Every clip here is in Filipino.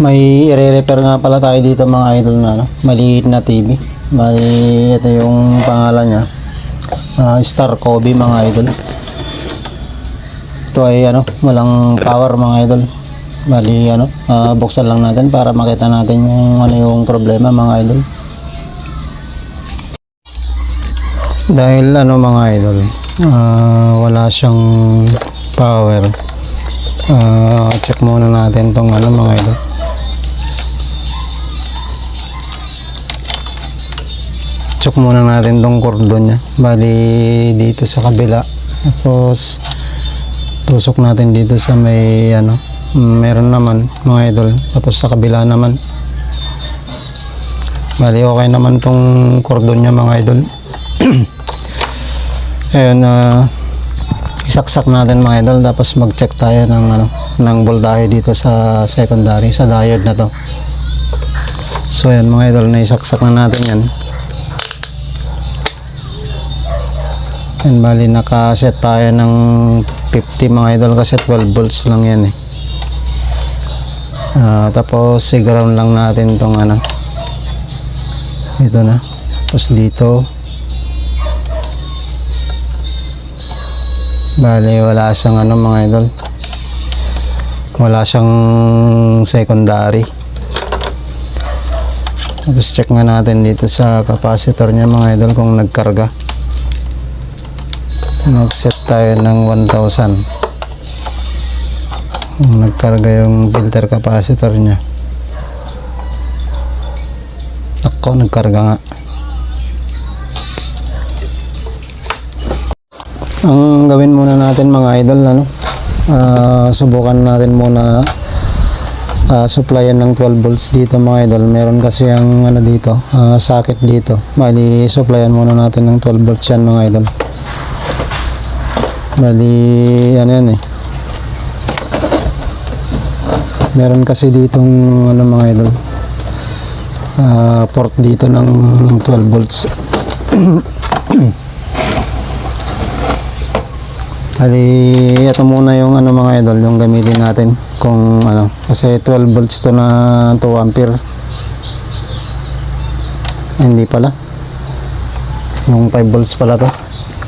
May i-repair nga pala tayo dito mga idol na ano, maliit na TV. Ito yung pangalan niya. Star Kobe mga idol. Ito ay ano, walang power mga idol. Buksan lang natin para makita natin yung ano yung problema mga idol. Dahil ano mga idol, wala siyang power. Check muna natin tong ano mga idol. Check muna natin tong cordon niya. Bali dito sa kabila. Tapos tusok natin dito sa may ano, meron naman mga idol. Tapos sa kabila naman. Bali okay naman tong cordon niya mga idol. Ayun, isaksak natin mga idol. Tapos mag-check tayo ng ano, ng voltahe dito sa secondary, sa diode na to. So ayan mga idol, naisaksak na natin yan. And bali nakaset tayo ng 50 mga idol kasi 12 volts lang yan eh. Tapos i-ground lang natin tong ano, ito na. Tapos dito bali wala siyang ano mga idol, wala siyang secondary. Tapos check nga natin dito sa capacitor nya mga idol kung nagkarga. Nag-set tayo ng 1000 kung nagkarga yung filter capacitor nya. Ako, nagkarga nga. Ang gawin muna natin mga idol, ano, subukan natin muna supplyan ng 12 volts dito mga idol. Meron kasi ang ano dito, socket dito. Bali supplyan muna natin ng 12 volts yan mga idol. Bali ano yan eh, meron kasi ditong ano mga idol, port dito ng 12 volts. Bali ito muna yung ano mga idol, yung gamitin natin kung ano, kasi 12 volts to na 2 ampere. Hindi pala, yung 5 volts pala to.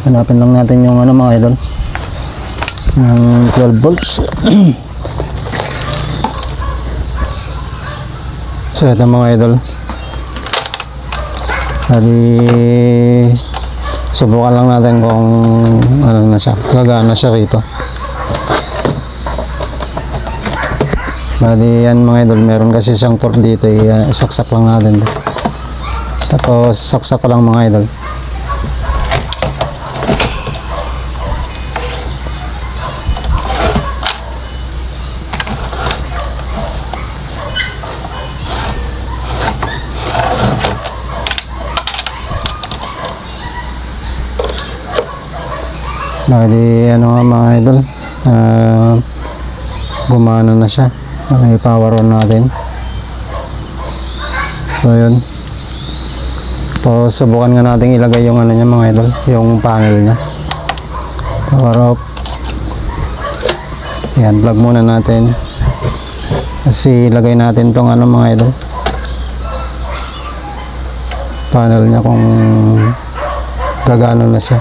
Hanapin lang natin yung ano mga idol, ng 12 volts. So ito mga idol, bali subukan lang natin kung ano na siya, gagana siya rito. Bali yan mga idol, meron kasi siyang port dito, isaksak lang natin. Tapos saksak ko lang mga idol. Bali ano nga mga idol, gumana na siya. May power on natin. So yun, tapos subukan nga natin ilagay yung ano niya mga idol, yung panel niya. Power off. Yan, plug muna natin kasi ilagay natin tong ano mga idol, panel niya kung gagana na siya.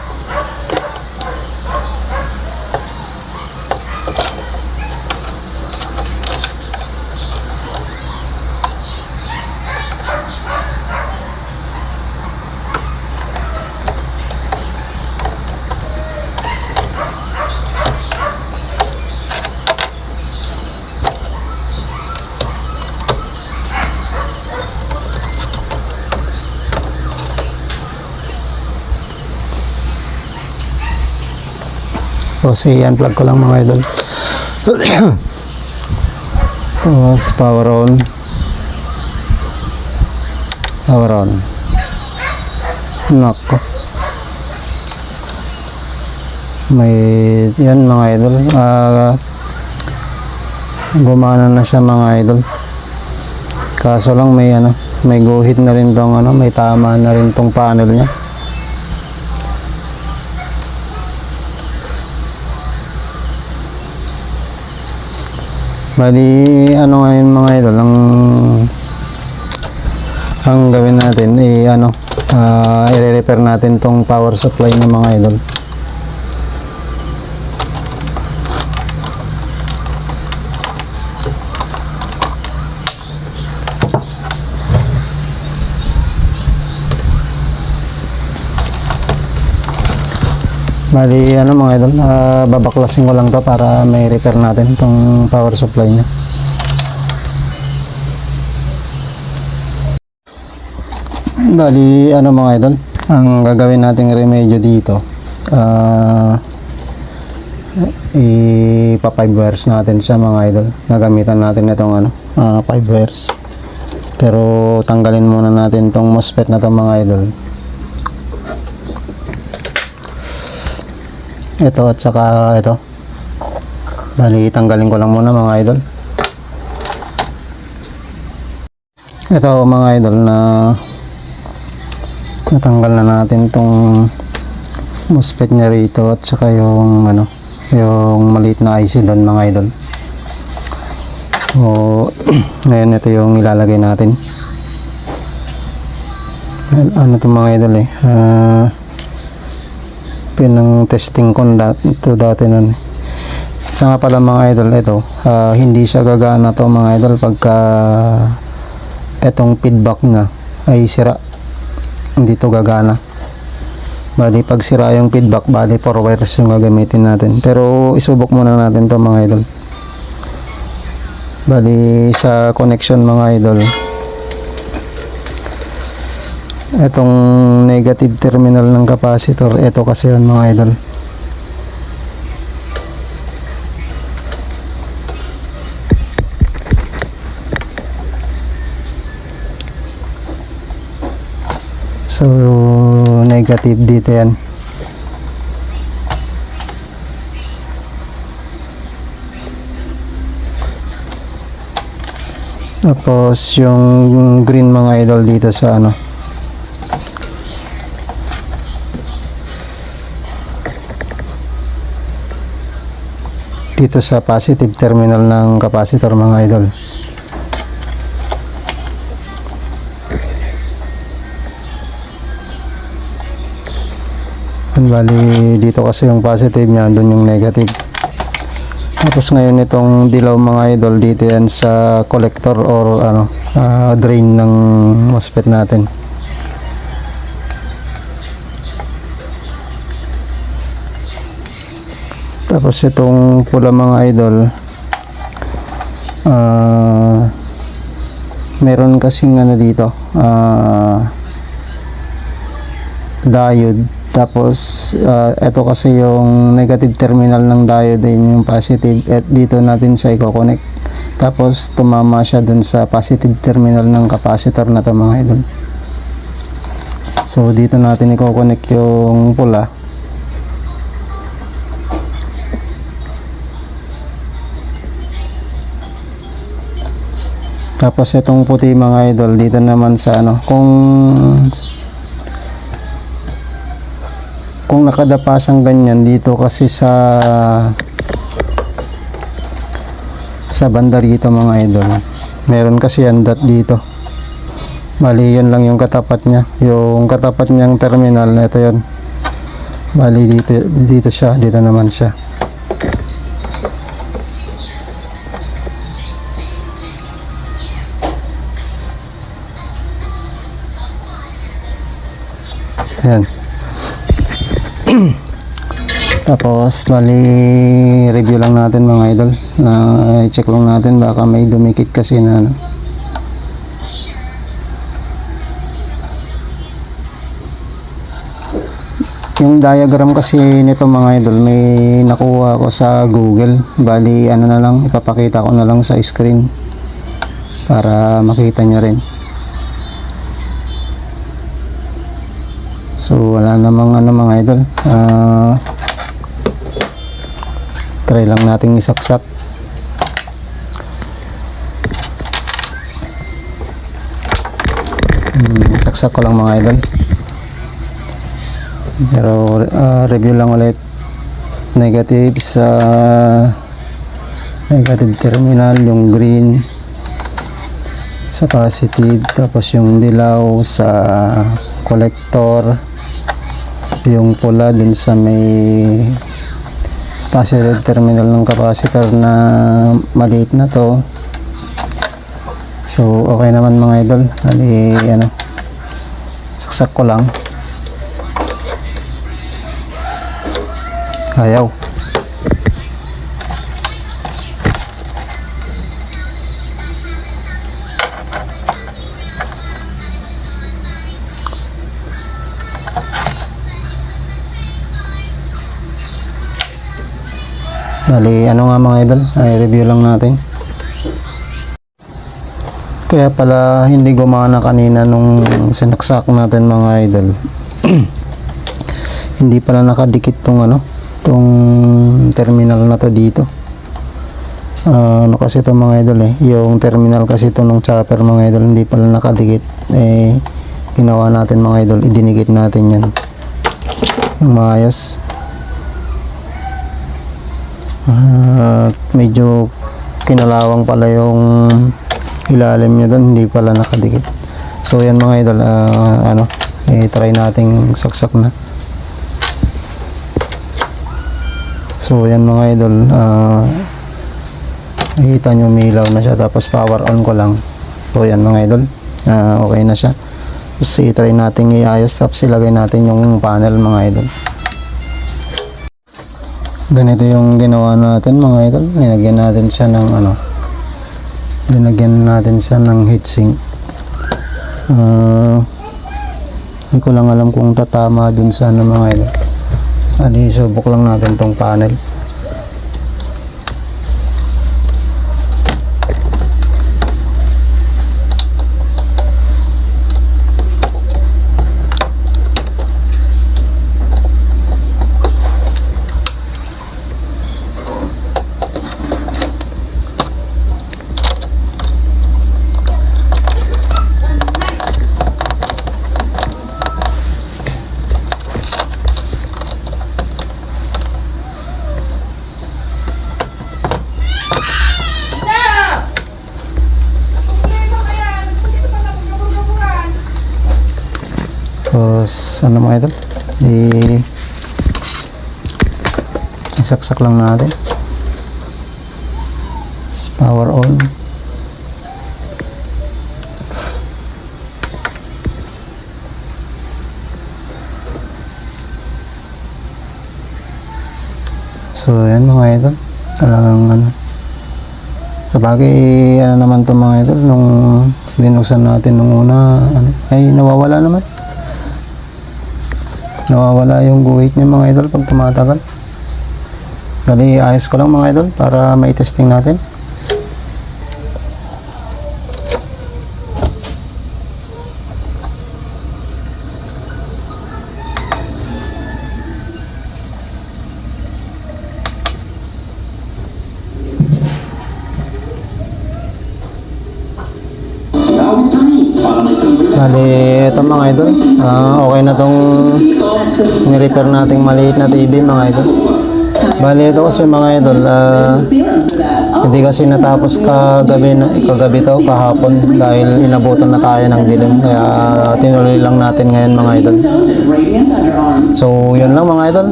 So i-unplug ko lang mga idol. Tapos power on. Power on. Nako, may yan mga idol, gumana na siya mga idol. Kaso lang may ano, may guhit na rin tong ano, may tama na rin tong panel niya. Bali, ano ngayon mga idol, ang gawin natin, i-repair natin tong power supply ng mga idol. Bali, mga idol, babaklasin ko lang to para may repair natin itong power supply nya. Bali, mga idol, ang gagawin nating remedyo dito, ipa 5 wires natin sa mga idol. Gagamitan natin itong 5 wires. Pero tanggalin muna natin itong MOSFET na to mga idol. Ito at saka ito. Bali, tanggalin ko lang muna mga idol. Ito mga idol, na natanggal na natin tong MOSFET nya rito at saka yung yung maliit na IC doon mga idol. Ngayon ito yung ilalagay natin. Ano to mga idol pinang testing ko dati nun. Sa nga pala mga idol, ito hindi siya gagana to mga idol pagka etong feedback na ay sira, hindi to gagana. Bali pag sira yung feedback, bali 4 wires yung gagamitin natin, pero isubok muna natin to mga idol. Bali sa connection mga idol, etong negative terminal ng capacitor, ito kasi yun mga idol. So negative dito yan. Tapos yung green mga idol dito sa dito sa positive terminal ng capacitor mga idol. Bali dito kasi yung positive nya, doon yung negative. Tapos ngayon itong dilaw mga idol, dito yan sa collector or drain ng MOSFET natin. Tapos itong pula mga idol, meron kasing dito diode. Tapos ito kasi yung negative terminal ng diode, din yung positive, at dito natin siya i-connect. Tapos tumama siya dun sa positive terminal ng capacitor na to mga idol. So dito natin i-connect yung pula. Tapos itong puti mga idol, dito naman sa kung nakadapasang ganyan dito kasi sa banda rito mga idol, meron kasi yan dot dito. Bali yun lang yung katapat nya, yung katapat nyang terminal, ito yun. Bali dito siya, dito naman siya. Ayan. Tapos bali review lang natin mga idol, na i-check lang natin, baka may dumikit kasi na yung diagram kasi nito mga idol, may nakuha ko sa Google. Bali na lang, ipapakita ko na lang sa screen para makita nyo rin. So wala namang mga idol, try lang nating isaksak. Saksak ko lang mga idol, pero review lang ulit. Negative sa negative terminal, yung green sa positive, tapos yung dilaw sa collector, yung pula dun sa may positive terminal ng capacitor na maliit na to. So okay naman mga idol. Bali ano, saksak ko lang. Ayaw. Bali, ano nga mga idol, ay review lang natin. Kaya pala hindi gumana kanina nung sinaksak natin mga idol. Hindi pala nakadikit tong ano, tong terminal na to dito. Ano kasi to mga idol yung terminal kasi to nung chopper mga idol, hindi pala nakadikit. Ginawa natin mga idol, idinikit natin yan ng maayos. Medyo kinalawang pala yung ilalim niya doon, hindi pala nakadikit. So yan mga idol, try nating saksak na. So yan mga idol, nakita nyo umilaw na siya, tapos power on ko lang. So yan mga idol, okay na siya. Tapos i-try nating iayos, tapos ilagay natin yung panel mga idol. Ganito yung ginawa natin mga idol. Linagyan natin siya ng heatsink. Hindi ko lang alam kung tatama dun sa mga idol. Subok lang natin tong panel. Tapos mga idol, isaksak lang natin. Tapos power on. So yan mga idol, talagang sabagay naman to mga idol, nung binuksan natin nung una ay nawawala yung guhit niya mga idol pag tumatagal. Bali ayos ko lang mga idol para mai-testing natin. Bali, ito mga idol, okay na tong ni-repair nating maliit na TV mga idol. Bali, ito kasi mga idol, hindi kasi natapos kagabi to, kahapon, dahil inabutan na tayo ng dilim, kaya tinuloy lang natin ngayon mga idol. So yun lang mga idol,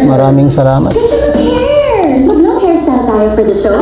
maraming salamat. Mag-long hairstyle tayo for the show.